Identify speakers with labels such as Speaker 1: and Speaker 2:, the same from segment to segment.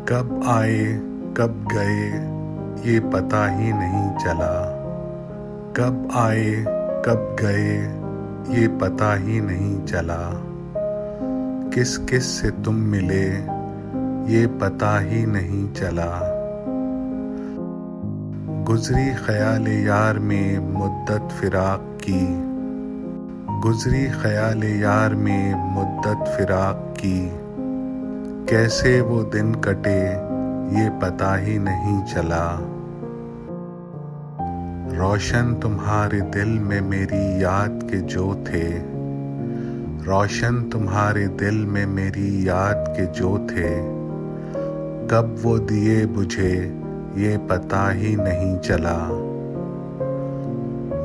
Speaker 1: कब आए कब गए ये पता ही नहीं चला। कब आए कब गए ये पता ही नहीं चला। किस किस से तुम मिले ये पता ही नहीं चला। गुजरी ख्याल यार में मुद्दत फिराक की, गुजरी ख्याल यार में मुद्दत फिराक की। कैसे वो दिन कटे ये पता ही नहीं चला। रोशन तुम्हारे दिल में मेरी याद के जो थे, रोशन तुम्हारे दिल में मेरी याद के जो थे। कब वो दिए बुझे ये पता ही नहीं चला।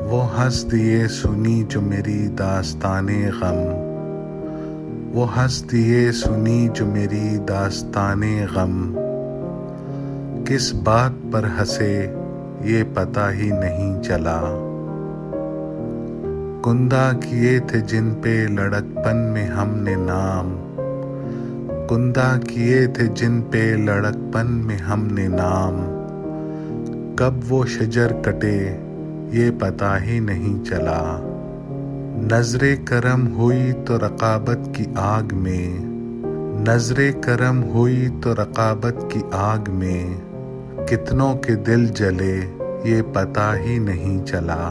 Speaker 1: वो हंस दिए सुनी जो मेरी दास्ताने गम, वो हंस दिए सुनी जो मेरी दास्ताने गम। किस बात पर हंसे ये पता ही नहीं चला। कुंदा किए थे जिन पे लड़कपन में हमने नाम, कुंदा किए थे जिन पे लड़कपन में हमने नाम। कब वो शजर कटे ये पता ही नहीं चला। नजरे करम हुई तो रकाबत की आग में, नजरे करम हुई तो रकाबत की आग में। कितनों के दिल जले ये पता ही नहीं चला।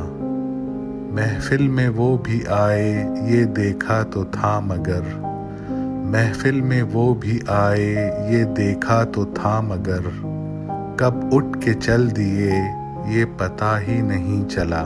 Speaker 1: महफिल में वो भी आए ये देखा तो था मगर, महफिल में वो भी आए ये देखा तो था मगर। कब उठ के चल दिए ये पता ही नहीं चला।